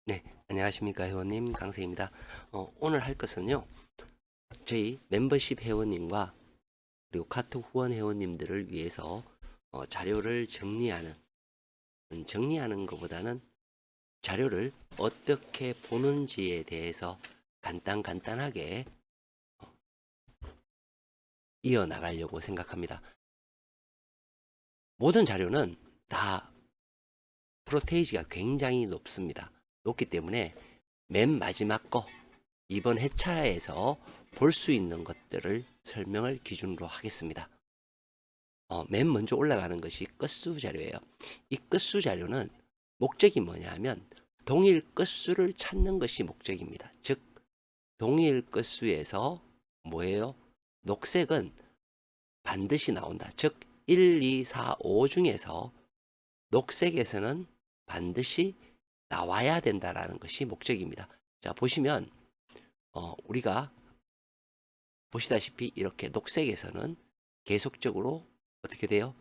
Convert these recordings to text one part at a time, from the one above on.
네, 안녕하십니까 회원님 강세입니다. 오늘 할 것은요, 저희 멤버십 회원님과 그리고 카톡 후원 회원님들을 위해서 자료를 정리하는 것보다는 자료를 어떻게 보는지에 대해서 간단하게 이어나가려고 생각합니다. 모든 자료는 다 프로테이지가 굉장히 높습니다. 높기 때문에 맨 마지막 거 이번 회차에서 볼 수 있는 것들을 설명을 기준으로 하겠습니다. 맨 먼저 올라가는 것이 끝수 자료예요. 이 끝수 자료는 목적이 뭐냐 하면 동일 끝수를 찾는 것이 목적입니다. 즉 동일 끝수에서 뭐예요? 녹색은 반드시 나온다. 즉 1, 2, 4, 5 중에서 녹색에서는 반드시 나와야 된다라는 것이 목적입니다. 자, 보시면 우리가 보시다시피 이렇게 녹색에서는 계속적으로 어떻게 돼요?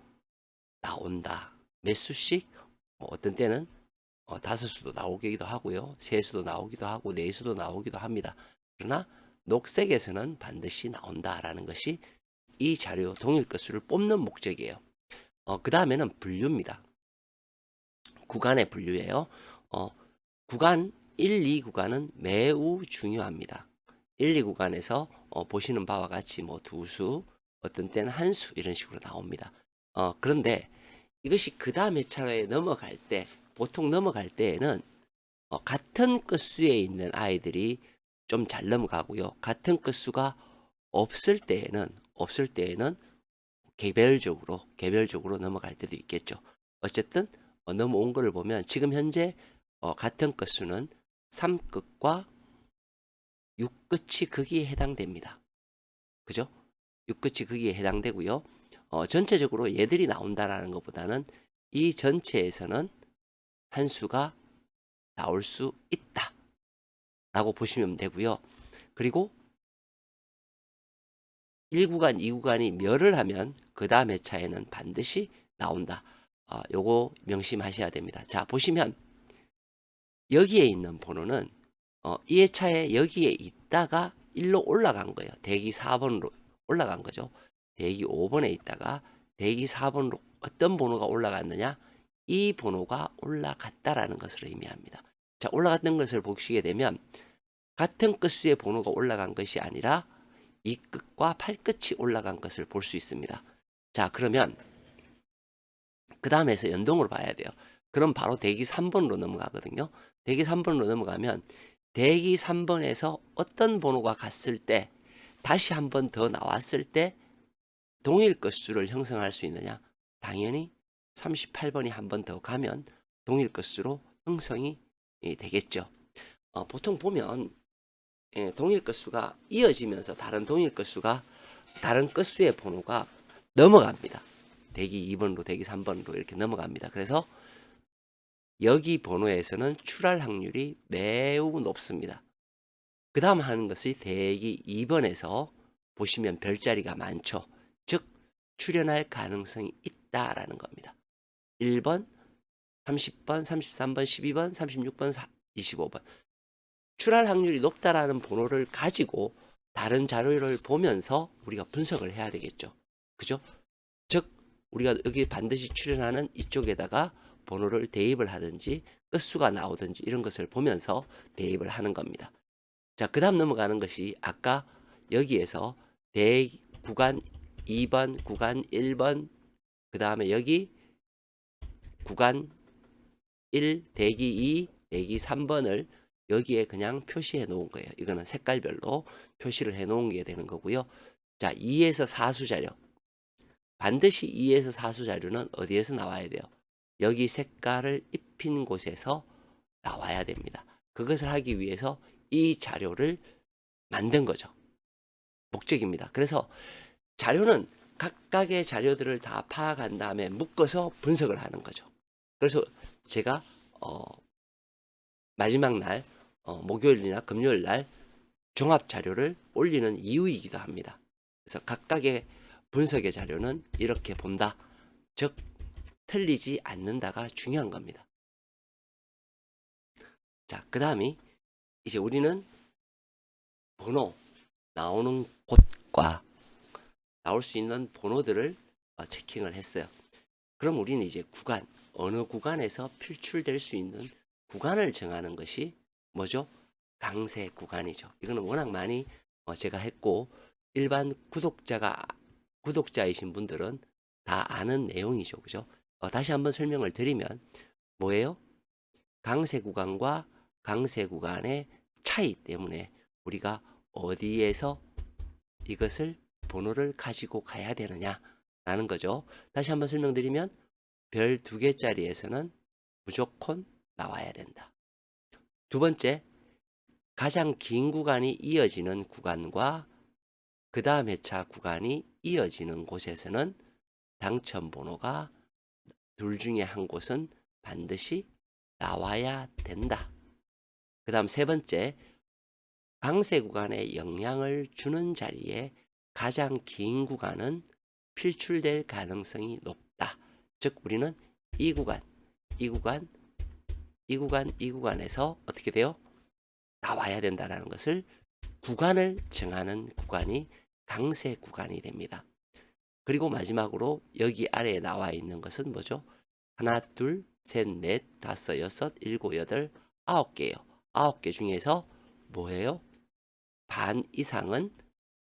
나온다. 몇 수씩 어떤 때는 다섯 수도 나오기도 하고요. 세 수도 나오기도 하고 네 수도 나오기도 합니다. 그러나 녹색에서는 반드시 나온다라는 것이 이 자료 동일 끝수를 뽑는 목적이에요. 그 다음에는 분류입니다. 구간의 분류예요. 어, 구간 1, 2 구간은 매우 중요합니다. 1, 2 구간에서 보시는 바와 같이 뭐 두 수, 어떤 때는 한 수 이런 식으로 나옵니다. 그런데 이것이 그 다음 회차에 넘어갈 때, 보통 넘어갈 때에는 같은 끝수에 있는 아이들이 좀 잘 넘어가고요. 같은 끝수가 없을 때에는 개별적으로 넘어갈 때도 있겠죠. 어쨌든 넘어온 거를 보면 지금 현재 같은 끝수는 3끝과 6끝이 거기에 해당됩니다. 그죠? 6끝이 거기에 해당되고요. 전체적으로 얘들이 나온다라는 것보다는 이 전체에서는 한 수가 나올 수 있다 라고 보시면 되고요. 그리고 1구간, 2구간이 멸을 하면 그 다음 회차에는 반드시 나온다. 요거 명심하셔야 됩니다. 자, 보시면 여기에 있는 번호는 이 회차에 여기에 있다가 1로 올라간 거예요. 대기 4번으로 올라간 거죠. 대기 5번에 있다가 대기 4번으로 어떤 번호가 올라갔느냐? 이 번호가 올라갔다라는 것을 의미합니다. 자, 올라갔던 것을 보시게 되면 같은 끝수의 번호가 올라간 것이 아니라 이 끝과 8끝이 올라간 것을 볼 수 있습니다. 자, 그러면 그 다음에서 연동으로 봐야 돼요. 그럼 바로 대기 3번으로 넘어가거든요. 대기 3번으로 넘어가면 대기 3번에서 어떤 번호가 갔을 때 다시 한 번 더 나왔을 때 동일 끝수를 형성할 수 있느냐? 당연히 38번이 한 번 더 가면 동일 끝수로 형성이 되겠죠. 보통 보면 동일 끝수가 이어지면서 다른 끝수의 번호가 넘어갑니다. 대기 2번으로 대기 3번으로 이렇게 넘어갑니다. 그래서 여기 번호에서는 출할 확률이 매우 높습니다. 그 다음 하는 것이 대기 2번에서 보시면 별자리가 많죠. 즉 출현할 가능성이 있다라는 겁니다. 1번, 30번, 33번, 12번, 36번, 25번. 출할 확률이 높다라는 번호를 가지고 다른 자료를 보면서 우리가 분석을 해야 되겠죠. 그죠? 즉 우리가 여기 반드시 출현하는 이쪽에다가 번호를 대입을 하든지 끝수가 나오든지 이런 것을 보면서 대입을 하는 겁니다. 자, 그 다음 넘어가는 것이 아까 여기에서 구간 2번, 구간 1번, 그 다음에 여기 구간 1, 대기 2, 대기 3번을 여기에 그냥 표시해 놓은 거예요. 이거는 색깔별로 표시를 해 놓은 게 되는 거고요. 자, 2에서 4수 자료. 반드시 2에서 4수 자료는 어디에서 나와야 돼요? 여기 색깔을 입힌 곳에서 나와야 됩니다. 그것을 하기 위해서 이 자료를 만든 거죠. 목적입니다. 그래서 자료는 각각의 자료들을 다 파악한 다음에 묶어서 분석을 하는 거죠. 그래서 제가 마지막 날 목요일이나 금요일 날 종합 자료를 올리는 이유이기도 합니다. 그래서 각각의 분석의 자료는 이렇게 본다. 즉 틀리지 않는다가 중요한 겁니다. 자, 그 다음이 이제 우리는 번호 나오는 곳과 나올 수 있는 번호들을 체킹을 했어요. 그럼 우리는 이제 구간, 어느 구간에서 필출될 수 있는 구간을 정하는 것이 뭐죠? 강세 구간이죠. 이거는 워낙 많이 제가 했고 일반 구독자이신 분들은 다 아는 내용이죠. 그죠? 다시 한번 설명을 드리면 뭐예요? 강세 구간과 강세 구간의 차이 때문에 우리가 어디에서 이것을 번호를 가지고 가야 되느냐라는 거죠. 다시 한번 설명드리면 별 2개짜리에서는 무조건 나와야 된다. 두 번째, 가장 긴 구간이 이어지는 구간과 그 다음 회차 구간이 이어지는 곳에서는 당첨 번호가 둘 중에 한 곳은 반드시 나와야 된다. 그 다음 세 번째, 강세 구간에 영향을 주는 자리에 가장 긴 구간은 필출될 가능성이 높다. 즉 우리는 이 구간, 이 구간, 이 구간, 이 구간에서 어떻게 돼요? 나와야 된다는 것을 구간을 정하는 구간이 강세 구간이 됩니다. 그리고 마지막으로 여기 아래에 나와 있는 것은 뭐죠? 하나, 둘, 셋, 넷, 다섯, 여섯, 일곱, 여덟, 9개예요. 9개 중에서 뭐예요? 반 이상은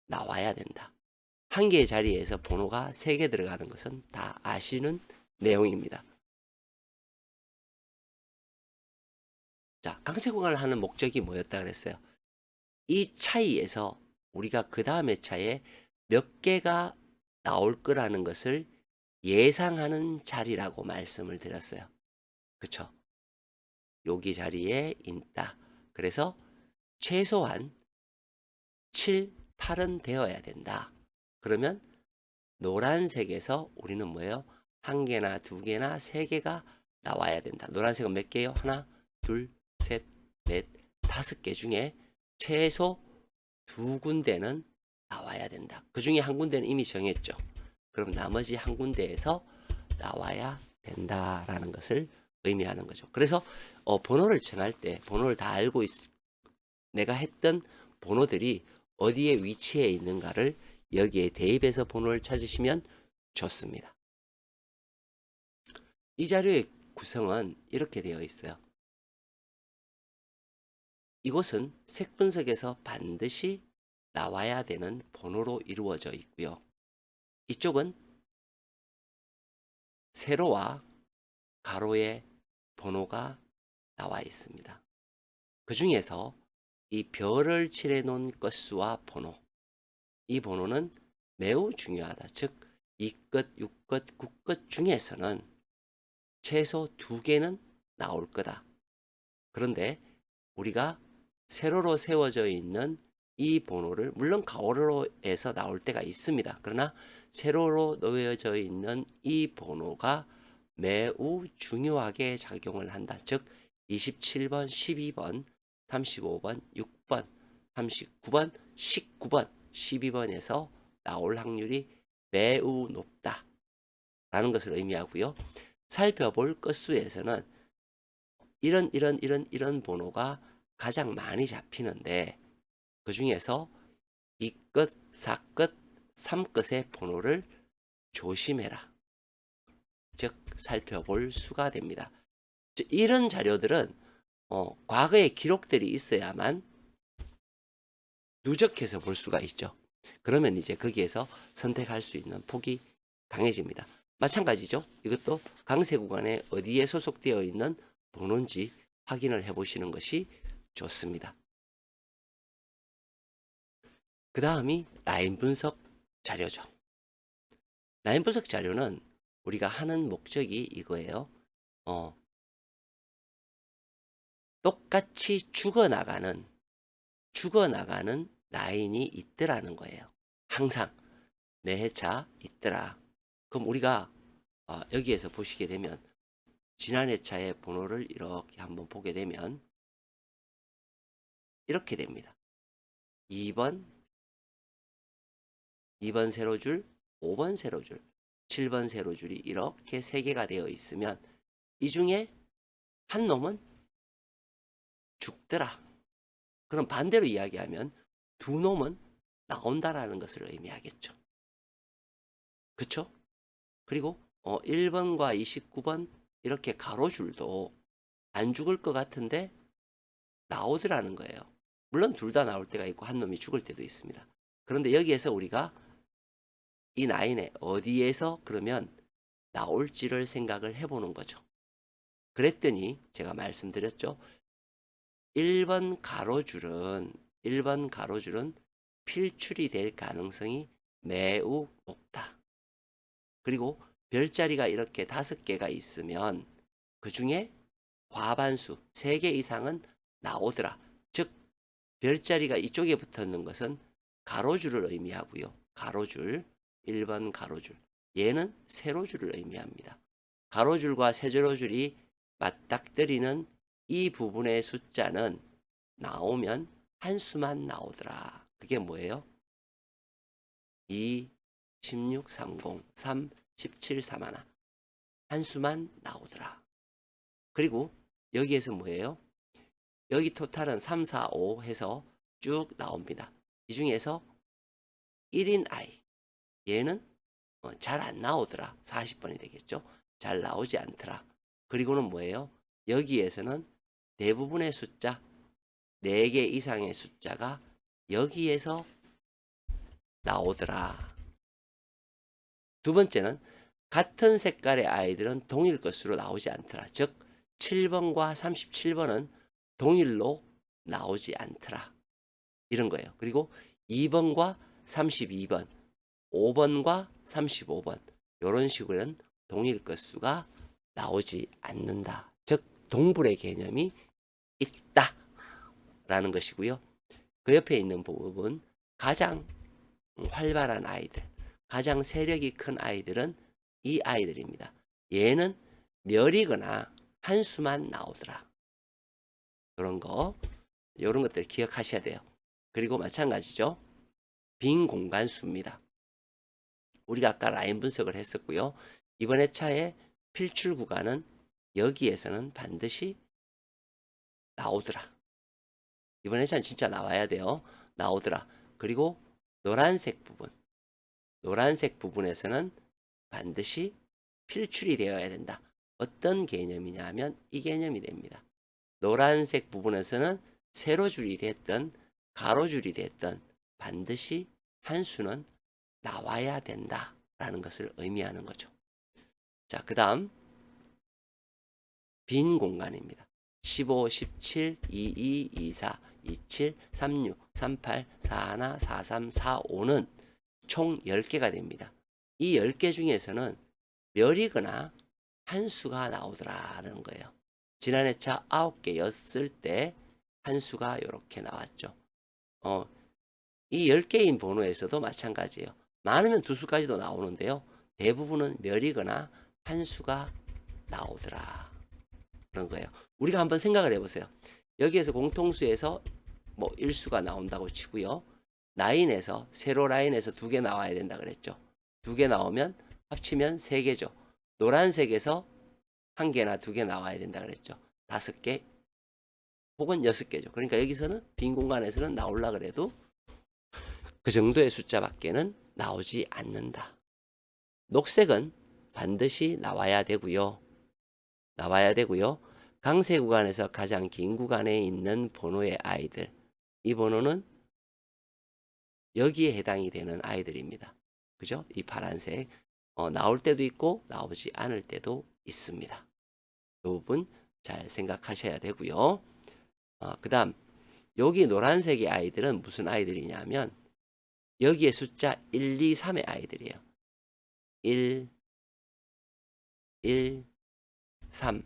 나와야 된다. 한 개의 자리에서 번호가 3개 들어가는 것은 다 아시는 내용입니다. 자, 강세 구간을 하는 목적이 뭐였다 그랬어요? 이 차이에서 우리가 그 다음 회차에 몇 개가 나올 거라는 것을 예상하는 자리라고 말씀을 드렸어요. 그쵸? 여기 자리에 있다. 그래서 최소한 7, 8은 되어야 된다. 그러면 노란색에서 우리는 뭐예요? 한 개나 두 개나 세 개가 나와야 된다. 노란색은 몇 개요? 하나, 둘, 셋, 넷, 5개 중에 최소 2군데는 나와야 된다. 그 중에 한 군데는 이미 정했죠. 그럼 나머지 한 군데에서 나와야 된다라는 것을 의미하는 거죠. 그래서 번호를 정할 때 번호를 다 알고 내가 했던 번호들이 어디에 위치해 있는가를 여기에 대입해서 번호를 찾으시면 좋습니다. 이 자료의 구성은 이렇게 되어 있어요. 이곳은 색 분석에서 반드시 나와야 되는 번호로 이루어져 있고요. 이쪽은 세로와 가로의 번호가 나와 있습니다. 그 중에서 이 별을 칠해 놓은 건수와 번호, 이 번호는 매우 중요하다. 즉, 2끝, 6끝, 9끝 중에서는 최소 2개는 나올 거다. 그런데 우리가 세로로 세워져 있는 이 번호를 물론 가로로에서 나올 때가 있습니다. 그러나 세로로 놓여져 있는 이 번호가 매우 중요하게 작용을 한다. 즉 27번, 12번, 35번, 6번, 39번, 19번, 12번에서 나올 확률이 매우 높다. 라는 것을 의미하고요. 살펴볼 건수에서는 이런 번호가 가장 많이 잡히는데 그 중에서 2끝, 4끝, 3끝의 번호를 조심해라. 즉 살펴볼 수가 됩니다. 이런 자료들은 과거의 기록들이 있어야만 누적해서 볼 수가 있죠. 그러면 이제 거기에서 선택할 수 있는 폭이 강해집니다. 마찬가지죠. 이것도 강세 구간에 어디에 소속되어 있는 번호인지 확인을 해보시는 것이 좋습니다. 그 다음이 라인 분석 자료죠. 라인 분석 자료는 우리가 하는 목적이 이거예요. 똑같이 죽어나가는 라인이 있더라는 거예요. 항상 매 회차 있더라. 그럼 우리가 여기에서 보시게 되면 지난 회차의 번호를 이렇게 한번 보게 되면 이렇게 됩니다. 2번 세로줄, 5번 세로줄, 7번 세로줄이 이렇게 3개가 되어 있으면 이 중에 한 놈은 죽더라. 그럼 반대로 이야기하면 두 놈은 나온다라는 것을 의미하겠죠. 그쵸? 그리고 1번과 29번 이렇게 가로줄도 안 죽을 것 같은데 나오더라는 거예요. 물론 둘 다 나올 때가 있고 한 놈이 죽을 때도 있습니다. 그런데 여기에서 우리가 이 라인에 어디에서 그러면 나올지를 생각을 해보는 거죠. 그랬더니 제가 말씀드렸죠. 1번 가로줄은 필출이 될 가능성이 매우 높다. 그리고 별자리가 이렇게 5개가 있으면 그 중에 과반수 3개 이상은 나오더라. 즉 별자리가 이쪽에 붙었는 것은 가로줄을 의미하고요. 가로줄, 1번 가로줄. 얘는 세로줄을 의미합니다. 가로줄과 세로줄이 맞닥뜨리는 이 부분의 숫자는 나오면 한 수만 나오더라. 그게 뭐예요? 2, 16, 30, 3, 17, 3 하나. 한 수만 나오더라. 그리고 여기에서 뭐예요? 여기 토탈은 3, 4, 5 해서 쭉 나옵니다. 이 중에서 1인 I. 얘는 잘 안 나오더라. 40번이 되겠죠. 잘 나오지 않더라. 그리고는 뭐예요? 여기에서는 대부분의 숫자 4개 이상의 숫자가 여기에서 나오더라. 두 번째는 같은 색깔의 아이들은 동일 것으로 나오지 않더라. 즉 7번과 37번은 동일로 나오지 않더라. 이런 거예요. 그리고 2번과 32번, 5번과 35번 이런 식으로는 동일 것수가 나오지 않는다. 즉 동불의 개념이 있다 라는 것이고요. 그 옆에 있는 부분 가장 활발한 아이들, 가장 세력이 큰 아이들은 이 아이들입니다. 얘는 멸이거나 한 수만 나오더라. 이런 것들 기억하셔야 돼요. 그리고 마찬가지죠. 빈 공간수입니다. 우리가 아까 라인 분석을 했었고요. 이번 회차의 필출 구간은 여기에서는 반드시 나오더라. 이번 회차는 진짜 나와야 돼요. 나오더라. 그리고 노란색 부분에서는 반드시 필출이 되어야 된다. 어떤 개념이냐 하면 이 개념이 됩니다. 노란색 부분에서는 세로줄이 됐든 가로줄이 됐든 반드시 한 수는 나와야 된다라는 것을 의미하는 거죠. 자, 그 다음 빈 공간입니다. 15, 17, 22, 24, 27, 36, 38, 41, 43, 45는 총 10개가 됩니다. 이 10개 중에서는 멸이거나 한 수가 나오더라는 거예요. 지난 회차 9개였을 때 한 수가 이렇게 나왔죠. 이 10개인 번호에서도 마찬가지예요. 많으면 2수까지도 나오는데요. 대부분은 멸이거나 한 수가 나오더라. 그런 거예요. 우리가 한번 생각을 해보세요. 여기에서 공통수에서 뭐 1수가 나온다고 치고요. 라인에서 세로 라인에서 2개 나와야 된다 그랬죠. 2개 나오면 합치면 3개죠. 노란색에서 1개나 2개 나와야 된다 그랬죠. 5개 혹은 6개죠. 그러니까 여기서는 빈 공간에서는 나오려 그래도 그 정도의 숫자밖에는 나오지 않는다. 녹색은 반드시 나와야 되고요. 강세 구간에서 가장 긴 구간에 있는 번호의 아이들. 이 번호는 여기에 해당이 되는 아이들입니다. 그죠? 이 파란색. 나올 때도 있고 나오지 않을 때도 있습니다. 이 부분 잘 생각하셔야 되고요. 그 다음 여기 노란색의 아이들은 무슨 아이들이냐면 여기에 숫자 1, 2, 3의 아이들이에요. 1, 1, 3,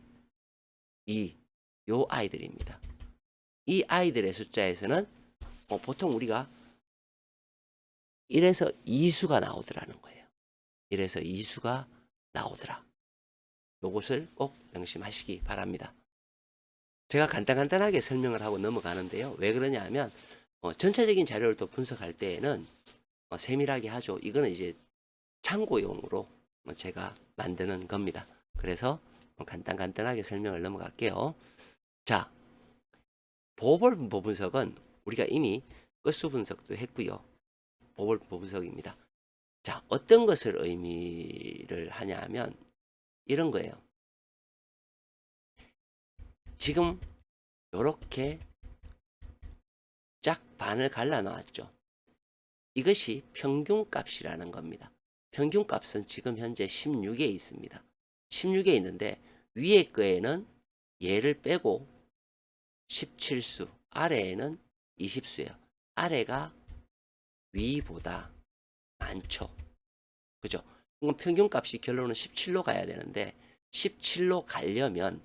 2. 요 아이들입니다. 이 아이들의 숫자에서는 보통 우리가 1에서 2수가 나오더라는 거예요. 1에서 2수가 나오더라. 요것을 꼭 명심하시기 바랍니다. 제가 간단하게 설명을 하고 넘어가는데요. 왜 그러냐 하면 전체적인 자료를 또 분석할 때에는 세밀하게 하죠. 이거는 이제 참고용으로 제가 만드는 겁니다. 그래서 간단하게 설명을 넘어갈게요. 자, 보볼 분포 분석은 우리가 이미 끝수 분석도 했고요. 보볼 분포 분석입니다. 자, 어떤 것을 의미를 하냐 하면 이런 거예요. 지금 이렇게 쫙 반을 갈라 놨죠. 이것이 평균값이라는 겁니다. 평균값은 지금 현재 16에 있습니다. 16에 있는데 위에 거에는 얘를 빼고 17수, 아래에는 20수예요. 아래가 위보다 많죠. 그죠? 그럼 평균값이 결론은 17로 가야 되는데 17로 가려면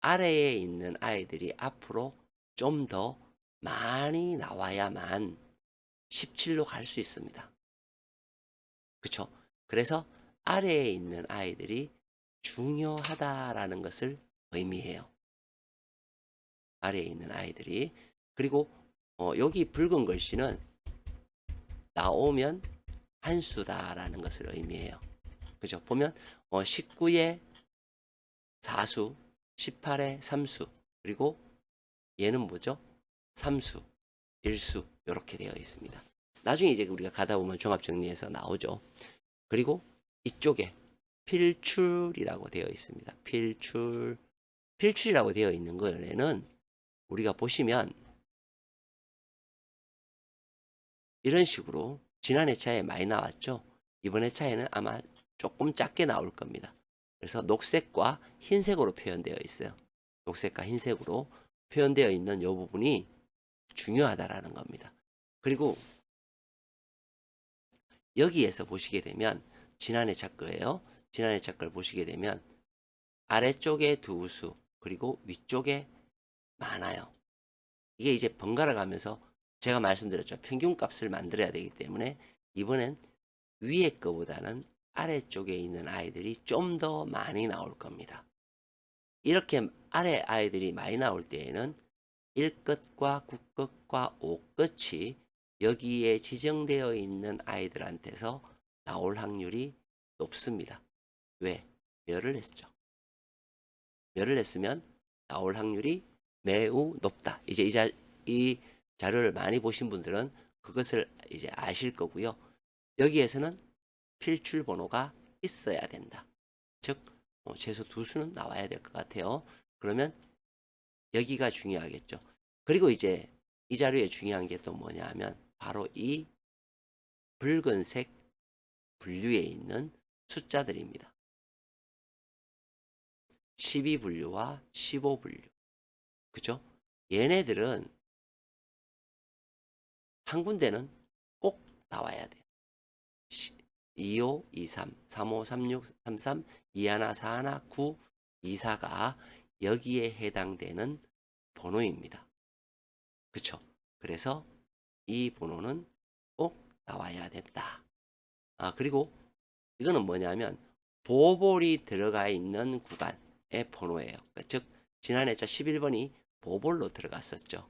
아래에 있는 아이들이 앞으로 좀 더 많이 나와야만 17로 갈 수 있습니다. 그쵸? 그래서 아래에 있는 아이들이 중요하다라는 것을 의미해요. 아래에 있는 아이들이. 그리고 여기 붉은 글씨는 나오면 한수다라는 것을 의미해요. 그죠? 보면 19의 4수, 18의 3수, 그리고 얘는 뭐죠? 3수, 1수 이렇게 되어 있습니다. 나중에 이제 우리가 가다 보면 종합정리해서 나오죠. 그리고 이쪽에 필출이라고 되어 있습니다. 필출이라고 되어 있는 거에는 우리가 보시면 이런 식으로 지난 회차에 많이 나왔죠. 이번 회차에는 아마 조금 작게 나올 겁니다. 그래서 녹색과 흰색으로 표현되어 있어요. 녹색과 흰색으로 표현되어 있는 이 부분이 중요하다라는 겁니다. 그리고 여기에서 보시게 되면 지난 회차 거예요. 지난 회차 걸 보시게 되면 아래쪽에 두 수, 그리고 위쪽에 많아요. 이게 이제 번갈아 가면서 제가 말씀드렸죠. 평균값을 만들어야 되기 때문에 이번엔 위에 거보다는 아래쪽에 있는 아이들이 좀 더 많이 나올 겁니다. 이렇게 아래 아이들이 많이 나올 때에는 1끝과 9끝과 5끝이 여기에 지정되어 있는 아이들한테서 나올 확률이 높습니다. 왜? 멸을 했죠. 멸을 했으면 나올 확률이 매우 높다. 이제 이 자료를 많이 보신 분들은 그것을 이제 아실 거고요. 여기에서는 필출 번호가 있어야 된다. 즉, 최소 두 수는 나와야 될 것 같아요. 그러면 여기가 중요하겠죠. 그리고 이제 이 자료에 중요한 게 또 뭐냐 하면 바로 이 붉은색 분류에 있는 숫자들입니다. 12분류와 15분류. 그죠? 얘네들은 한 군데는 꼭 나와야 돼요. 25, 23, 35, 36, 33, 21, 41, 9, 24가 여기에 해당되는 번호입니다. 그쵸? 그래서 이 번호는 꼭 나와야 된다. 그리고 이거는 뭐냐면 보볼이 들어가 있는 구간의 번호예요. 즉 지난 회차 11번이 보볼로 들어갔었죠.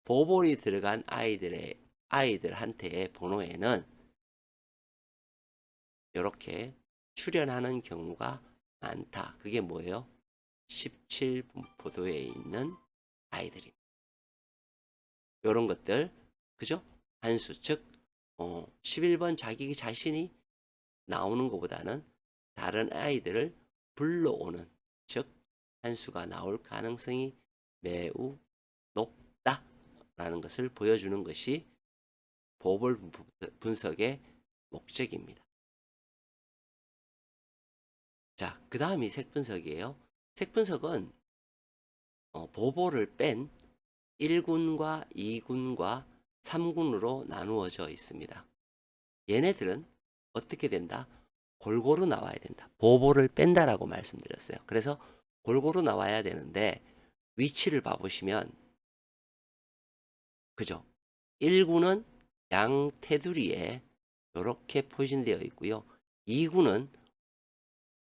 보볼이 들어간 아이들한테의 번호에는 이렇게 출현하는 경우가 많다. 그게 뭐예요? 17분포도에 있는 아이들입니다. 이런 것들, 그죠? 한수, 즉 11번 자기 자신이 나오는 것보다는 다른 아이들을 불러오는, 즉 한수가 나올 가능성이 매우 높다라는 것을 보여주는 것이 보볼 분석의 목적입니다. 자, 그 다음이 색 분석이에요. 색 분석은 보볼을 뺀 1군과 2군과 3군으로 나누어져 있습니다. 얘네들은 어떻게 된다? 골고루 나와야 된다. 보볼을 뺀다라고 말씀드렸어요. 그래서 골고루 나와야 되는데 위치를 봐보시면 그죠? 1군은 양 테두리에 이렇게 포진되어 있고요. 2군은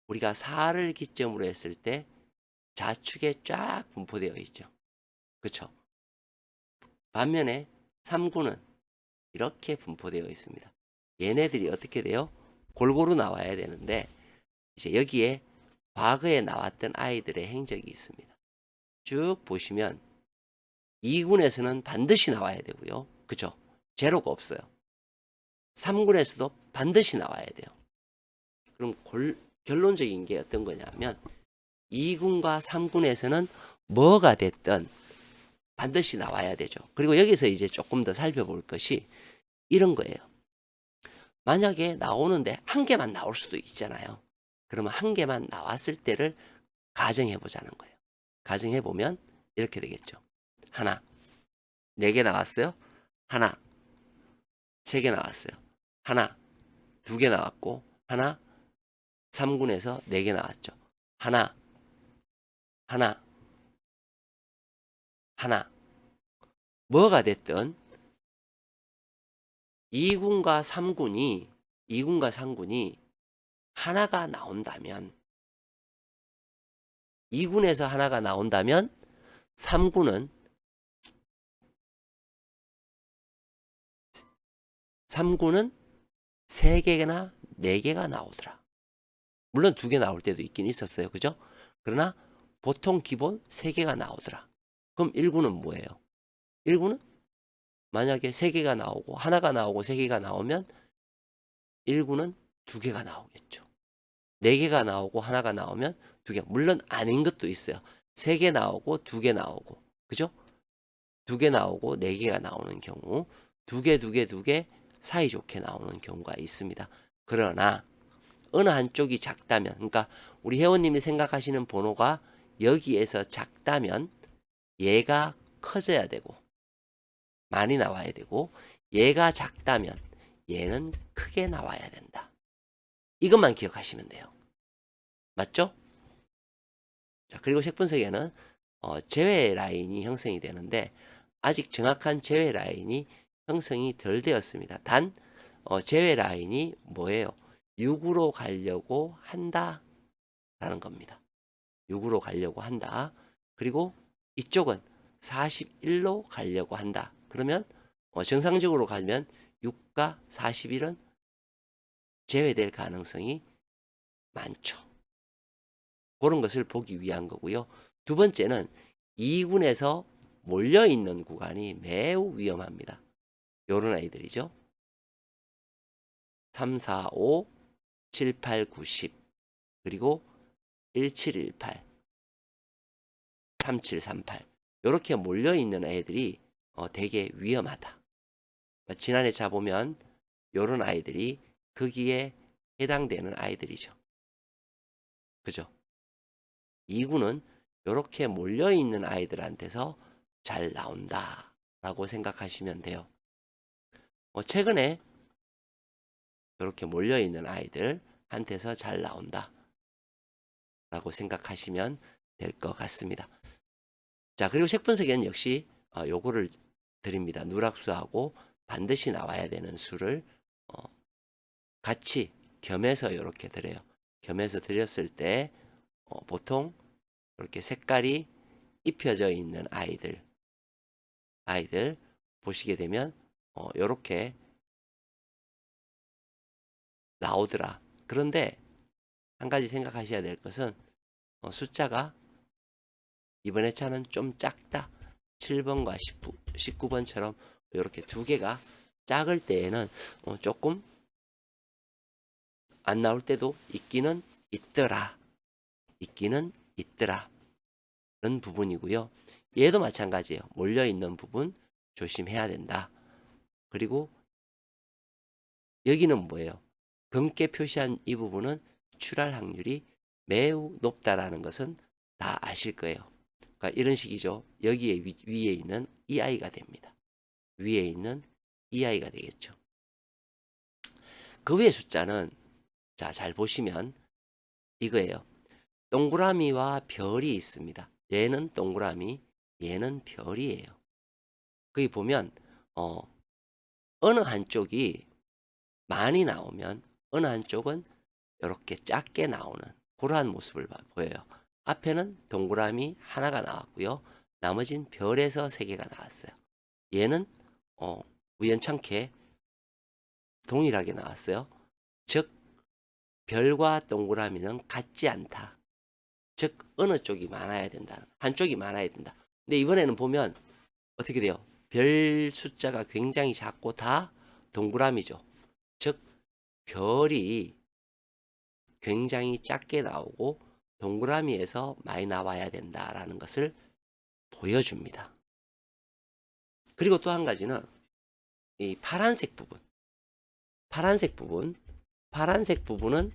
우리가 4를 기점으로 했을 때 좌측에 쫙 분포되어 있죠. 그렇죠? 반면에 3군은 이렇게 분포되어 있습니다. 얘네들이 어떻게 돼요? 골고루 나와야 되는데 이제 여기에 과거에 나왔던 아이들의 행적이 있습니다. 쭉 보시면 2군에서는 반드시 나와야 되고요. 그죠? 제로가 없어요. 3군에서도 반드시 나와야 돼요. 그럼 결론적인 게 어떤 거냐면 2군과 3군에서는 뭐가 됐든 반드시 나와야 되죠. 그리고 여기서 이제 조금 더 살펴볼 것이 이런 거예요. 만약에 나오는데 한 개만 나올 수도 있잖아요. 그러면 한 개만 나왔을 때를 가정해 보자는 거예요. 가정해 보면 이렇게 되겠죠. 하나, 4개 나왔어요. 하나, 3개 나왔어요. 하나, 2개 나왔고, 하나, 3군에서 4개 나왔죠. 하나, 하나, 하나. 뭐가 됐든 2군과 3군이 하나가 나온다면 2군에서 하나가 나온다면 3군은 3개나 4개가 나오더라. 물론 2개 나올 때도 있긴 있었어요. 그죠? 그러나 보통 기본 3개가 나오더라. 그럼 1군은 뭐예요? 1군은 만약에 3개가 나오고 하나가 나오고 3개가 나오면 1군은 2개가 나오겠죠. 4개가 나오고 하나가 나오면 2개. 물론 아닌 것도 있어요. 3개 나오고 2개 나오고. 그죠? 2개 나오고 4개가 나오는 경우 2개 사이좋게 나오는 경우가 있습니다. 그러나 어느 한쪽이 작다면, 그러니까 우리 회원님이 생각하시는 번호가 여기에서 작다면 얘가 커져야 되고 많이 나와야 되고, 얘가 작다면 얘는 크게 나와야 된다. 이것만 기억하시면 돼요. 맞죠? 자, 그리고 색 분석에는 제외 라인이 형성이 되는데 아직 정확한 제외 라인이 형성이 덜 되었습니다. 단 제외 라인이 뭐예요? 6으로 가려고 한다 라는 겁니다. 6으로 가려고 한다. 그리고 이쪽은 41로 가려고 한다. 그러면 정상적으로 가면 6과 41은 제외될 가능성이 많죠. 그런 것을 보기 위한 거고요. 두 번째는 2군에서 몰려있는 구간이 매우 위험합니다. 요런 아이들이죠. 3, 4, 5, 7, 8, 9, 10 그리고 1, 7, 1, 8 3, 7, 3, 8 이렇게 몰려있는 애들이 되게 위험하다. 지난해 차 보면 요런 아이들이 거기에 해당되는 아이들이죠. 그죠? 2군은 이렇게 몰려있는 아이들한테서 잘 나온다 라고 생각하시면 돼요. 최근에 이렇게 몰려있는 아이들한테서 잘 나온다 라고 생각하시면 될 것 같습니다. 자, 그리고 색 분석에는 역시 요거를 드립니다. 누락수하고 반드시 나와야 되는 수를 같이 겸해서 이렇게 드려요. 겸해서 드렸을 때 보통 이렇게 색깔이 입혀져 있는 아이들 보시게 되면 이렇게 나오더라. 그런데 한 가지 생각하셔야 될 것은 숫자가 이번 회차는 좀 작다. 7번과 19번처럼 이렇게 두 개가 작을 때에는 조금 안 나올 때도 있기는 있더라. 그런 부분이고요. 얘도 마찬가지예요. 몰려있는 부분 조심해야 된다. 그리고 여기는 뭐예요? 검게 표시한 이 부분은 출할 확률이 매우 높다라는 것은 다 아실 거예요. 그러니까 이런 식이죠. 여기에 위에 있는 이 아이가 됩니다. 위에 있는 이 아이가 되겠죠. 그 위에 숫자는 자, 잘 보시면 이거예요. 동그라미와 별이 있습니다. 얘는 동그라미, 얘는 별이에요. 거기 보면 어느 한쪽이 많이 나오면 어느 한쪽은 이렇게 작게 나오는 그러한 모습을 보여요. 앞에는 동그라미 하나가 나왔고요. 나머진 별에서 3개가 나왔어요. 얘는 우연찮게 동일하게 나왔어요. 즉 별과 동그라미는 같지 않다. 즉 어느 쪽이 많아야 된다. 한쪽이 많아야 된다. 근데 이번에는 보면 어떻게 돼요? 별 숫자가 굉장히 작고 다 동그라미죠. 즉 별이 굉장히 작게 나오고 동그라미에서 많이 나와야 된다라는 것을 보여줍니다. 그리고 또 한 가지는 이 파란색 부분. 파란색 부분은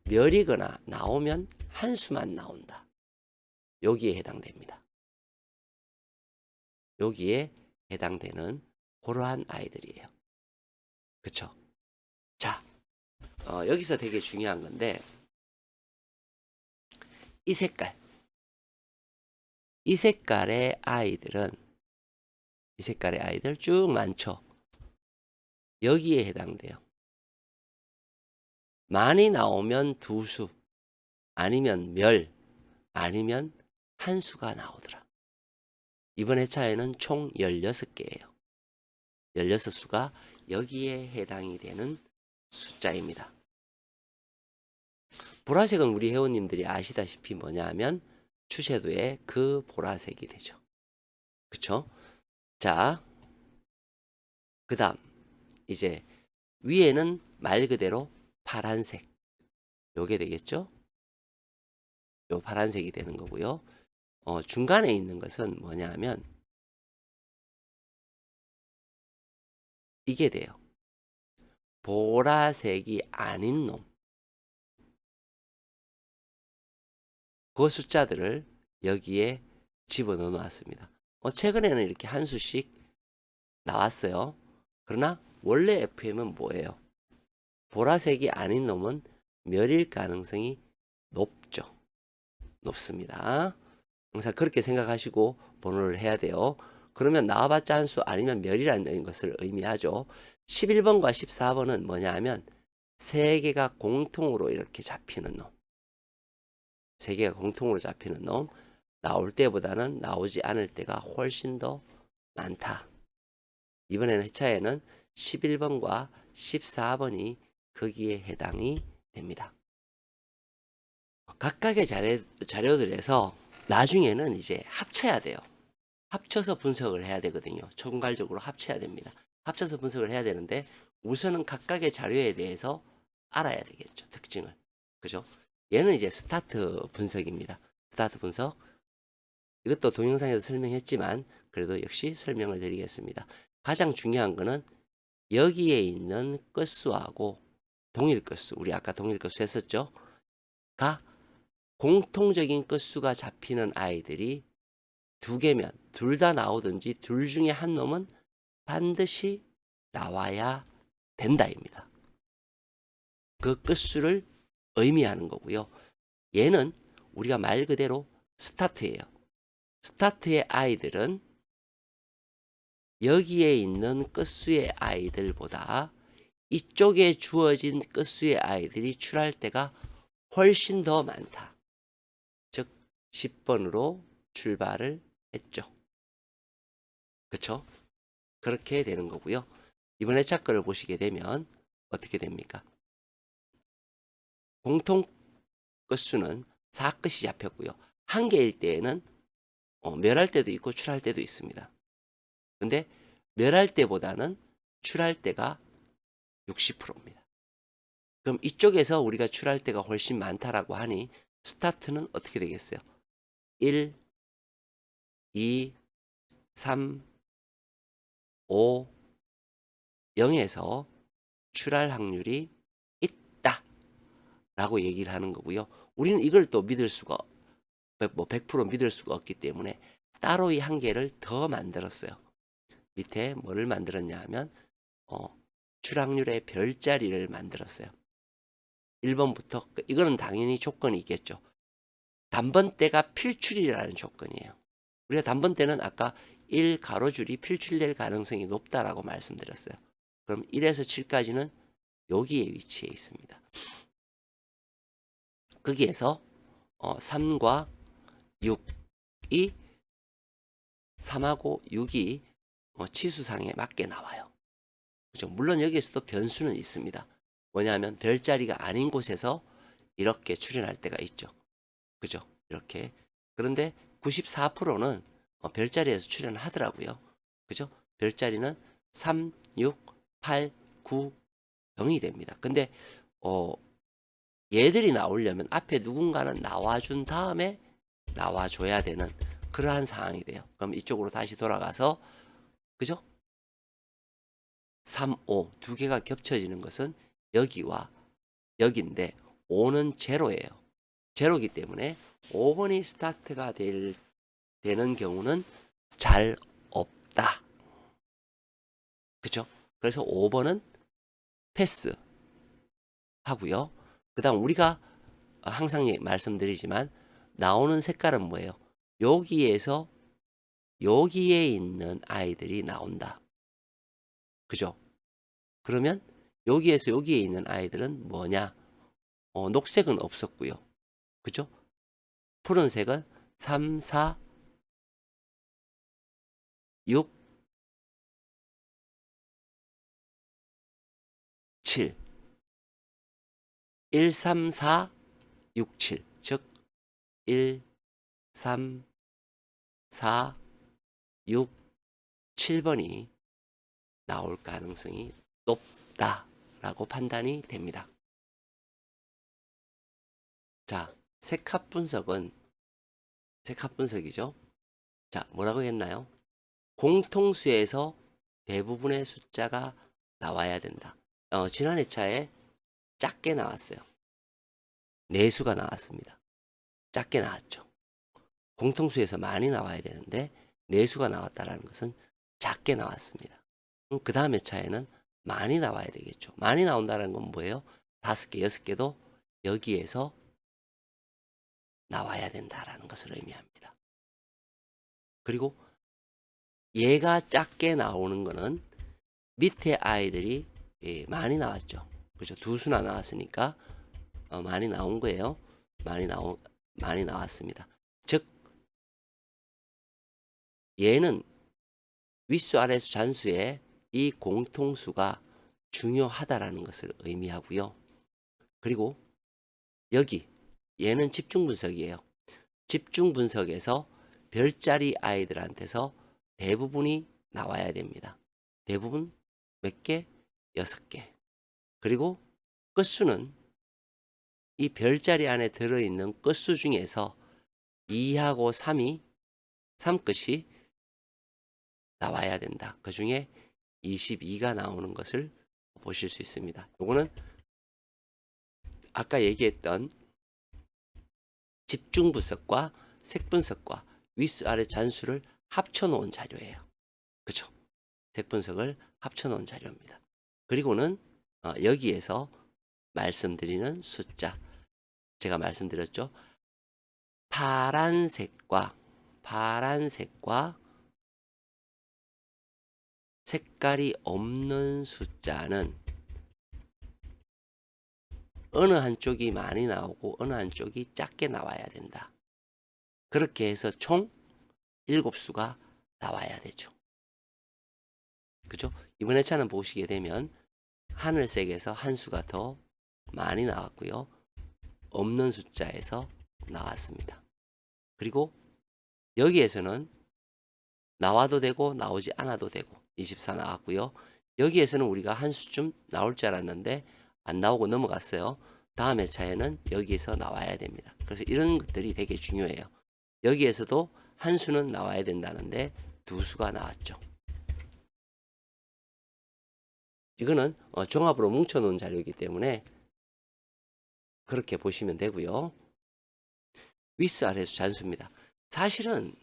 멸이거나 나오면 한 수만 나온다. 여기에 해당됩니다. 여기에 해당되는 그러한 아이들이에요. 그쵸? 자, 여기서 되게 중요한 건데, 이 색깔. 이 색깔의 아이들 쭉 많죠? 여기에 해당돼요. 많이 나오면 두 수, 아니면 멸, 아니면 한 수가 나오더라. 이번 회차에는 총 16개예요. 16수가 여기에 해당이 되는 숫자입니다. 보라색은 우리 회원님들이 아시다시피 뭐냐 하면 추세도의 그 보라색이 되죠. 그쵸? 자, 그 다음 이제 위에는 말 그대로 파란색, 요게 되겠죠? 요 파란색이 되는 거고요. 중간에 있는 것은 뭐냐 하면 이게 돼요. 보라색이 아닌 놈. 그 숫자들을 여기에 집어넣어 놨습니다. 최근에는 이렇게 한 수씩 나왔어요. 그러나 원래 FM은 뭐예요? 보라색이 아닌 놈은 멸일 가능성이 높죠. 높습니다. 항상 그렇게 생각하시고 번호를 해야 돼요. 그러면 나와봤자 한 수 아니면 멸이라는 것을 의미하죠. 11번과 14번은 뭐냐 하면 세 개가 공통으로 이렇게 잡히는 놈. 세 개가 공통으로 잡히는 놈. 나올 때보다는 나오지 않을 때가 훨씬 더 많다. 이번에는 회차에는 11번과 14번이 거기에 해당이 됩니다. 각각의 자료들에서 나중에는 이제 합쳐야 돼요. 합쳐서 분석을 해야 되거든요. 총괄적으로 합쳐야 됩니다. 합쳐서 분석을 해야 되는데 우선은 각각의 자료에 대해서 알아야 되겠죠. 특징을. 그죠? 얘는 이제 스타트 분석입니다. 스타트 분석. 이것도 동영상에서 설명했지만 그래도 역시 설명을 드리겠습니다. 가장 중요한 거는 여기에 있는 끝수하고 동일 끝수, 우리 아까 동일 끝수 했었죠? 가 공통적인 끝수가 잡히는 아이들이 두 개면 둘 다 나오든지 둘 중에 한 놈은 반드시 나와야 된다입니다. 그 끝수를 의미하는 거고요. 얘는 우리가 말 그대로 스타트예요. 스타트의 아이들은 여기에 있는 끝수의 아이들보다 이쪽에 주어진 끝수의 아이들이 출할 때가 훨씬 더 많다. 즉 10번으로 출발을 했죠. 그쵸? 그렇게 되는 거고요. 이번 회차 거를 보시게 되면 어떻게 됩니까? 공통 끝수는 4끝이 잡혔고요. 한 개일 때에는 멸할 때도 있고 출할 때도 있습니다. 근데 멸할 때보다는 출할 때가 60%입니다. 그럼 이쪽에서 우리가 출할 때가 훨씬 많다라고 하니 스타트는 어떻게 되겠어요? 1, 2, 3, 5, 0에서 출할 확률이 있다 라고 얘기를 하는 거고요. 우리는 이걸 또 믿을 수가 100% 믿을 수가 없기 때문에 따로 이 한 개를 더 만들었어요. 밑에 뭐를 만들었냐 하면 출확률의 별자리를 만들었어요. 1번부터 이거는 당연히 조건이 있겠죠. 단번대가 필출이라는 조건이에요. 우리가 단번대는 아까 1 가로줄이 필출될 가능성이 높다라고 말씀드렸어요. 그럼 1에서 7까지는 여기에 위치해 있습니다. 거기에서 3과 6이 3하고 6이 치수상에 맞게 나와요. 그죠? 물론 여기에서도 변수는 있습니다. 뭐냐면 별자리가 아닌 곳에서 이렇게 출현할 때가 있죠. 그죠? 이렇게. 그런데 94%는 별자리에서 출현하더라고요. 그죠? 별자리는 3, 6, 8, 9, 0이 됩니다. 근데 얘들이 나오려면 앞에 누군가는 나와준 다음에 나와줘야 되는 그러한 상황이 돼요. 그럼 이쪽으로 다시 돌아가서 그죠? 3, 5 두 개가 겹쳐지는 것은 여기와 여기인데 5는 제로예요. 제로기 때문에 5번이 스타트가 되는 경우는 잘 없다. 그죠? 그래서 5번은 패스 하고요. 그 다음 우리가 항상 말씀드리지만 나오는 색깔은 뭐예요? 여기에서 여기에 있는 아이들이 나온다. 그죠? 그러면 여기에서 여기에 있는 아이들은 뭐냐? 녹색은 없었고요. 그죠? 푸른색은 3, 4, 6, 7 1, 3, 4, 6, 7 즉 1, 3, 4, 6, 7번이 나올 가능성이 높다라고 판단이 됩니다. 자, 색합 분석이죠. 자, 뭐라고 했나요? 공통수에서 대부분의 숫자가 나와야 된다. 지난 회차에 작게 나왔어요. 내수가 나왔습니다. 작게 나왔죠. 공통수에서 많이 나와야 되는데 내수가 나왔다는 것은 작게 나왔습니다. 그 다음 회차에는 많이 나와야 되겠죠. 많이 나온다는 건 뭐예요? 5개, 6개도 여기에서 나와야 된다라는 것을 의미합니다. 그리고 얘가 작게 나오는 거는 밑에 아이들이 많이 나왔죠. 그죠? 두 수나 나왔으니까 많이 나온 거예요. 많이 나왔습니다. 즉 얘는 윗수 아래수 잔수의 이 공통수가 중요하다라는 것을 의미하고요. 그리고 여기 얘는 집중 분석이에요. 집중 분석에서 별자리 아이들한테서 대부분이 나와야 됩니다. 대부분 몇 개? 6개. 그리고 끝수는 이 별자리 안에 들어있는 끝수 중에서 2하고 3이 3끝이 나와야 된다. 그 중에 22가 나오는 것을 보실 수 있습니다. 요거는 아까 얘기했던 집중 분석과 색 분석과 윗수 아래 잔수를 합쳐 놓은 자료예요. 그죠? 색 분석을 합쳐 놓은 자료입니다. 그리고는 여기에서 말씀드리는 숫자 제가 말씀드렸죠. 파란색과 색깔이 없는 숫자는 어느 한쪽이 많이 나오고 어느 한쪽이 작게 나와야 된다. 그렇게 해서 총 7수가 나와야 되죠. 그죠? 이번 회차는 보시게 되면 하늘색에서 한 수가 더 많이 나왔고요. 없는 숫자에서 나왔습니다. 그리고 여기에서는 나와도 되고 나오지 않아도 되고 24 나왔고요. 여기에서는 우리가 한 수쯤 나올 줄 알았는데 안 나오고 넘어갔어요. 다음 회차에는 여기에서 나와야 됩니다. 그래서 이런 것들이 되게 중요해요. 여기에서도 한 수는 나와야 된다는데 두 수가 나왔죠. 이거는 종합으로 뭉쳐놓은 자료이기 때문에 그렇게 보시면 되고요. 윗수 아래수 잔수입니다. 사실은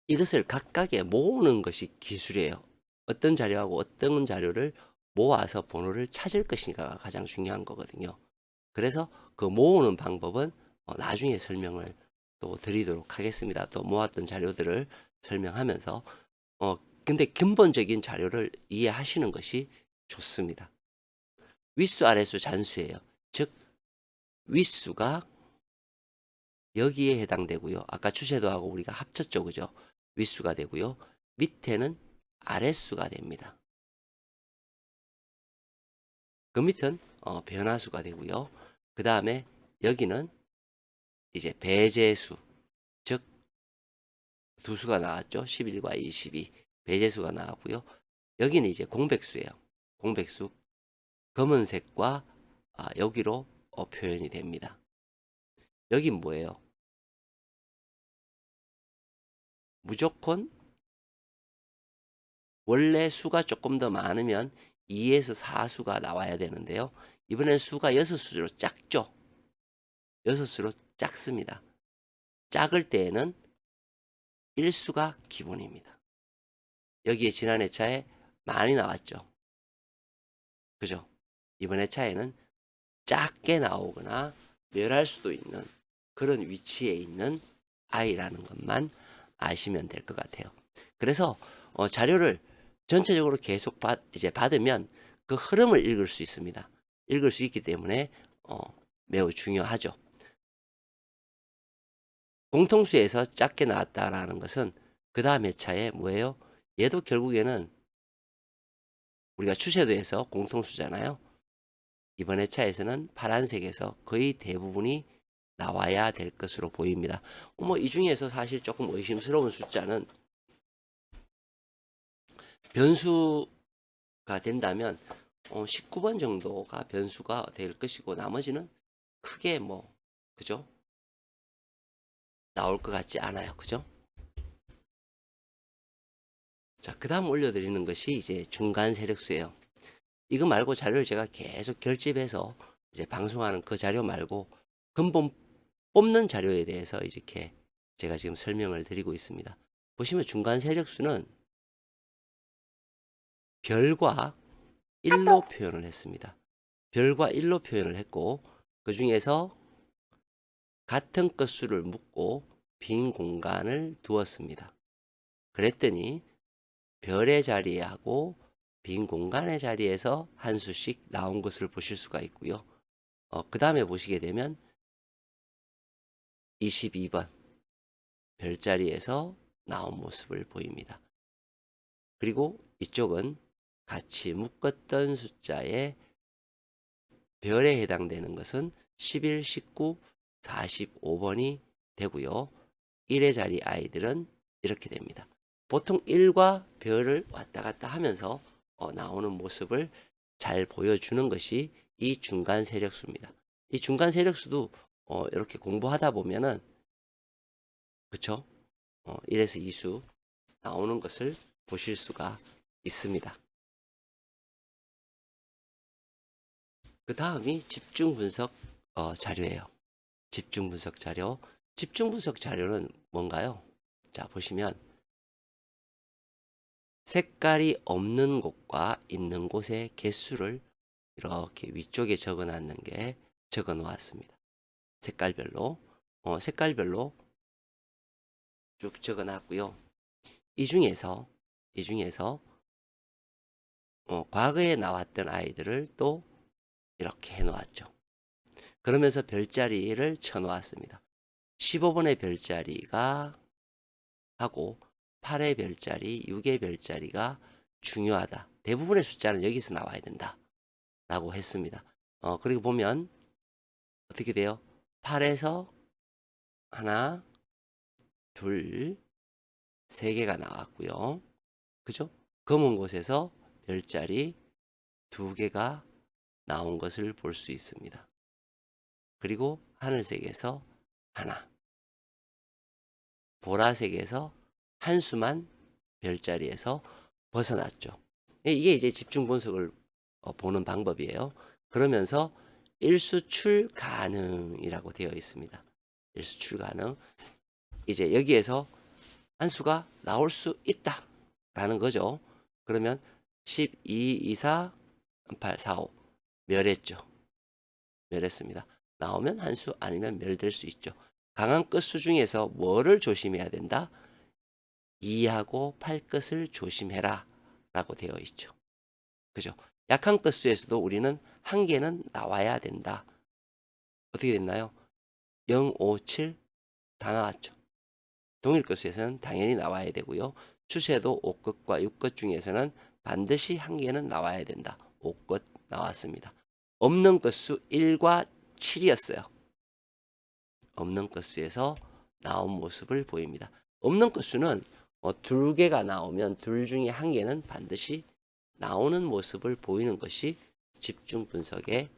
이것을 각각에 모으는 것이 기술이에요. 어떤 자료하고 어떤 자료를 모아서 번호를 찾을 것인가가 가장 중요한 거거든요. 그래서 그 모으는 방법은 나중에 설명을 또 드리도록 하겠습니다. 또 모았던 자료들을 설명하면서 근데 근본적인 자료를 이해하시는 것이 좋습니다. 윗수 아래수 잔수예요. 즉 윗수가 여기에 해당되고요. 아까 주제도하고 우리가 합쳤죠. 그죠? 윗수가 되고요. 밑에는 아랫수가 됩니다. 그 밑은 변화수가 되고요. 그 다음에 여기는 이제 배제수, 즉 두 수가 나왔죠. 11과 22. 배제수가 나왔고요. 여기는 이제 공백수예요. 공백수. 검은색과 여기로 표현이 됩니다. 여긴 뭐예요? 무조건 원래 수가 조금 더 많으면 2에서 4수가 나와야 되는데요. 이번엔 수가 6수로 작죠. 6수로 작습니다. 작을 때에는 1수가 기본입니다. 여기에 지난 회차에 많이 나왔죠. 그죠? 이번 회차에는 작게 나오거나 멸할 수도 있는 그런 위치에 있는 아이라는 것만 아시면 될 것 같아요. 그래서 자료를 전체적으로 계속 받으면 그 흐름을 읽을 수 있습니다. 읽을 수 있기 때문에 매우 중요하죠. 공통수에서 작게 나왔다라는 것은 그 다음 회차에 뭐예요? 얘도 결국에는 우리가 추세도에서 공통수잖아요. 이번 회차에서는 파란색에서 거의 대부분이 나와야 될 것으로 보입니다. 이 중에서 사실 조금 의심스러운 숫자는 변수가 된다면 19번 정도가 변수가 될 것이고 나머지는 크게 그죠? 나올 것 같지 않아요. 그죠? 자, 그 다음 올려드리는 것이 이제 중간 세력수예요. 이거 말고 자료를 제가 계속 결집해서 이제 방송하는 그 자료 말고 근본 뽑는 자료에 대해서 이렇게 제가 지금 설명을 드리고 있습니다. 보시면 중간 세력수는 별과 1로 표현을 했습니다. 별과 1로 표현을 했고 그 중에서 같은 끝수를 묶고 빈 공간을 두었습니다. 그랬더니 별의 자리하고 빈 공간의 자리에서 한 수씩 나온 것을 보실 수가 있고요. 그 다음에 보시게 되면 22번 별자리에서 나온 모습을 보입니다. 그리고 이쪽은 같이 묶었던 숫자의 별에 해당되는 것은 11, 19, 45번이 되고요. 1의 자리 아이들은 이렇게 됩니다. 보통 1과 별을 왔다 갔다 하면서 나오는 모습을 잘 보여주는 것이 이 중간 세력수입니다. 이 중간 세력수도 이렇게 공부하다 보면은 그쵸? 1에서 2수 나오는 것을 보실 수가 있습니다. 그 다음이 집중 분석 자료예요. 집중 분석 자료. 집중 분석 자료는 뭔가요? 자, 보시면 색깔이 없는 곳과 있는 곳의 개수를 이렇게 위쪽에 적어 놨는 게 적어 놓았습니다. 색깔별로 색깔별로 쭉 적어 놨고요. 이 중에서 과거에 나왔던 아이들을 또 이렇게 해 놓았죠. 그러면서 별자리를 쳐 놓았습니다. 15번의 별자리가 하고 8의 별자리, 6의 별자리가 중요하다. 대부분의 숫자는 여기서 나와야 된다. 라고 했습니다. 그리고 보면 어떻게 돼요? 8에서 하나, 둘, 세 개가 나왔고요. 그죠? 검은 곳에서 별자리 두 개가 나온 것을 볼 수 있습니다. 그리고 하늘색에서 하나, 보라색에서 한 수만 별자리에서 벗어났죠. 이게 이제 집중 분석을 보는 방법이에요. 그러면서 일수출 가능이라고 되어 있습니다. 일수출 가능. 이제 여기에서 한 수가 나올 수 있다라는 거죠. 그러면 12, 24, 8, 4, 5 멸했죠. 멸했습니다. 나오면 한 수 아니면 멸될 수 있죠. 강한 끝수 중에서 뭐를 조심해야 된다? 2하고 8끝을 조심해라 라고 되어 있죠. 그죠? 약한 끝수에서도 우리는 한 개는 나와야 된다. 어떻게 됐나요? 0, 5, 7 다 나왔죠. 동일 끝수에서는 당연히 나와야 되고요. 추세도 5끝과 6끝 중에서는 반드시 한 개는 나와야 된다. 5끝 나왔습니다. 없는 끝수 1과 7이었어요. 없는 끝수에서 나온 모습을 보입니다. 없는 건수는 2개가 나오면 둘 중에 한 개는 반드시 나오는 모습을 보이는 것이 집중 분석의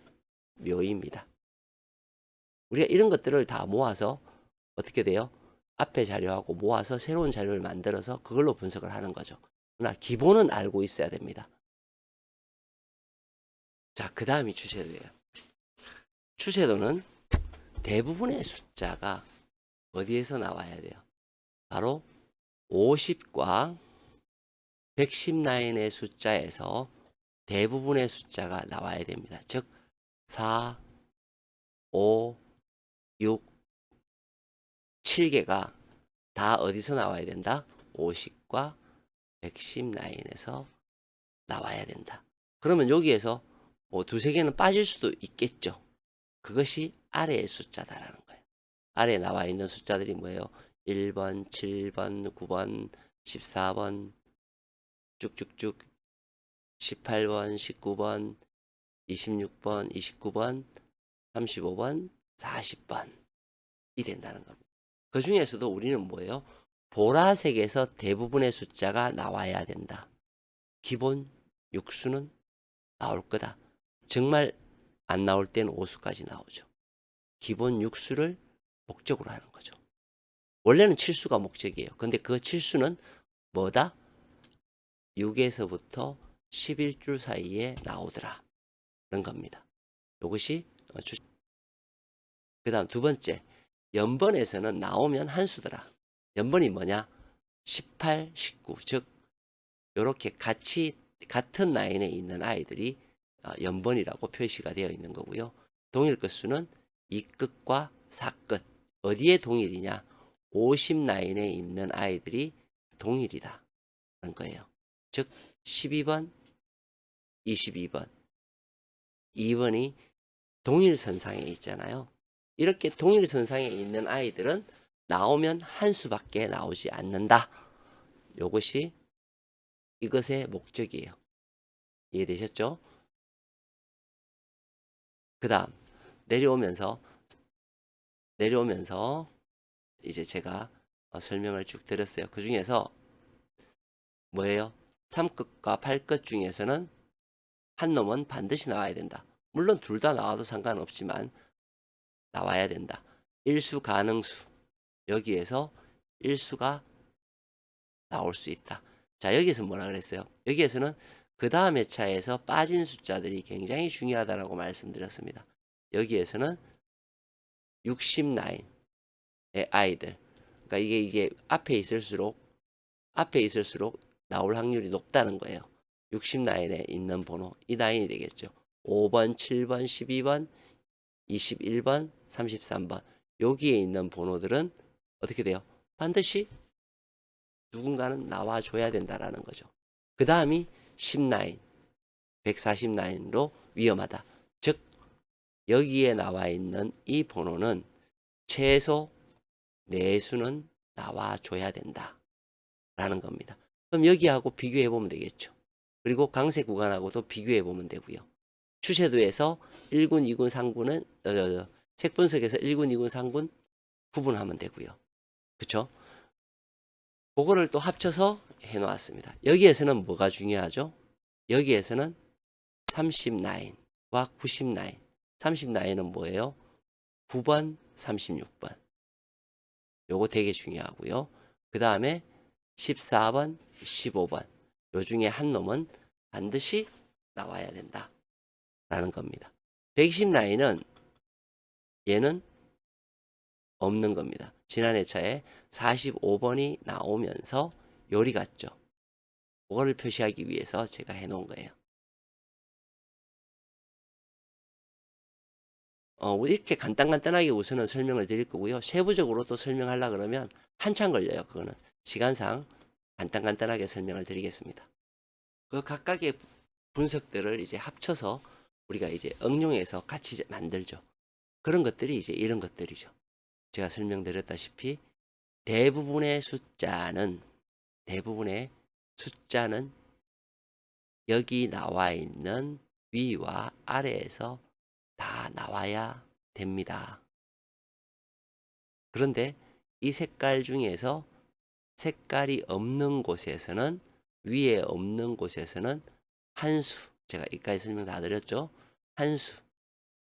묘입니다. 우리가 이런 것들을 다 모아서 어떻게 돼요? 앞에 자료하고 모아서 새로운 자료를 만들어서 그걸로 분석을 하는 거죠. 그러나 기본은 알고 있어야 됩니다. 자, 그 다음이 추세도예요. 추세도는 대부분의 숫자가 어디에서 나와야 돼요? 바로 50과 110 라인의 숫자에서 대부분의 숫자가 나와야 됩니다. 즉 4, 5, 6, 7개가 다 어디서 나와야 된다? 50과 110 라인에서 나와야 된다. 그러면 여기에서 뭐 두세 개는 빠질 수도 있겠죠. 그것이 아래의 숫자다라는 거예요. 아래에 나와 있는 숫자들이 뭐예요? 1번, 7번, 9번, 14번, 쭉쭉쭉 18번, 19번, 26번, 29번, 35번, 40번이 된다는 겁니다. 그 중에서도 우리는 뭐예요? 보라색에서 대부분의 숫자가 나와야 된다. 기본 육수는 나올 거다. 정말 안 나올 때는 오수까지 나오죠. 기본 육수를 목적으로 하는 거죠. 원래는 칠수가 목적이에요. 근데 그 칠수는 뭐다? 6에서부터 11줄 사이에 나오더라. 그런 겁니다. 이것이 그 다음 두 번째, 연번에서는 나오면 한 수더라. 연번이 뭐냐? 18, 19. 즉, 이렇게 같은 라인에 있는 아이들이 연번이라고 표시가 되어 있는 거고요. 동일 끝수는 2끝과 4끝. 어디에 동일이냐? 50 라인에 있는 아이들이 동일이다. 그런 거예요. 즉, 12번, 22번, 2번이 동일선상에 있잖아요. 이렇게 동일선상에 있는 아이들은 나오면 한 수밖에 나오지 않는다. 이것이 이것의 목적이에요. 이해되셨죠? 그 다음 내려오면서 이제 제가 설명을 쭉 드렸어요. 그 중에서 뭐예요? 3끝과 8끝 중에서는 한 놈은 반드시 나와야 된다. 물론 둘 다 나와도 상관없지만 나와야 된다. 일수 가능수. 여기에서 일수가 나올 수 있다. 자, 여기에서 뭐라 그랬어요? 여기에서는 그 다음 회차에서 빠진 숫자들이 굉장히 중요하다라고 말씀드렸습니다. 여기에서는 69의 아이들. 그러니까 이게 앞에 있을수록 나올 확률이 높다는 거예요. 69에 있는 번호, 이 라인이 되겠죠. 5번, 7번, 12번, 21번, 33번. 여기에 있는 번호들은 어떻게 돼요? 반드시 누군가는 나와줘야 된다라는 거죠. 그 다음이 10라인, 140라인으로 위험하다. 즉, 여기에 나와 있는 이 번호는 최소 4수는 나와줘야 된다. 라는 겁니다. 그럼 여기하고 비교해 보면 되겠죠. 그리고 강세 구간하고도 비교해 보면 되고요. 추세도에서 1군, 2군, 3군은 색분석에서 1군, 2군, 3군 구분하면 되고요. 그렇죠? 그거를 또 합쳐서 해 놓았습니다. 여기에서는 뭐가 중요하죠? 여기에서는 39과 99. 39은 뭐예요? 9번, 36번. 요거 되게 중요하고요. 그 다음에 14번, 15번. 요 중에 한 놈은 반드시 나와야 된다. 라는 겁니다. 120라인은 얘는 없는 겁니다. 지난 회차에 45번이 나오면서 요리 같죠. 그거를 표시하기 위해서 제가 해놓은 거예요. 이렇게 간단하게 우선은 설명을 드릴 거고요. 세부적으로 또 설명하려고 그러면 한참 걸려요. 그거는 시간상 간단하게 설명을 드리겠습니다. 그 각각의 분석들을 이제 합쳐서 우리가 이제 응용해서 같이 만들죠. 그런 것들이 이제 이런 것들이죠. 제가 설명드렸다시피 대부분의 숫자는 여기 나와 있는 위와 아래에서 다 나와야 됩니다. 그런데 이 색깔 중에서 색깔이 없는 곳에서는, 위에 없는 곳에서는 한수, 제가 이까지 설명 다 드렸죠. 한수.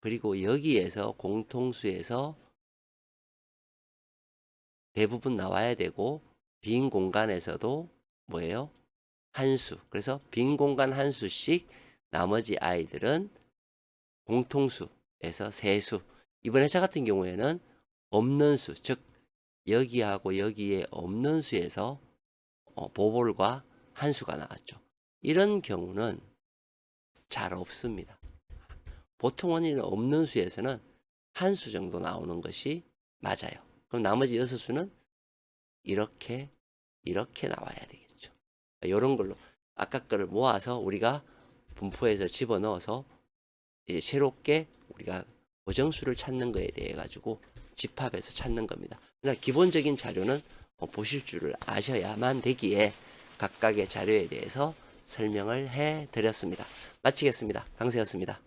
그리고 여기에서 공통수에서 대부분 나와야 되고, 빈 공간에서도 뭐예요? 한수. 그래서 빈 공간 한수씩, 나머지 아이들은 공통수에서 세수. 이번 회차 같은 경우에는 없는 수, 즉 여기하고 여기에 없는 수에서 보볼과 한수가 나왔죠. 이런 경우는 잘 없습니다. 보통 원인은 없는 수에서는 한수 정도 나오는 것이 맞아요. 그럼 나머지 6수는 이렇게 나와야 되겠죠. 이런 걸로 아까 거를 모아서 우리가 분포에서 집어넣어서 새롭게 우리가 고정수를 찾는 거에 대해 가지고 집합해서 찾는 겁니다. 그러나 기본적인 자료는 보실 줄을 아셔야만 되기에 각각의 자료에 대해서 설명을 해 드렸습니다. 마치겠습니다. 강세였습니다.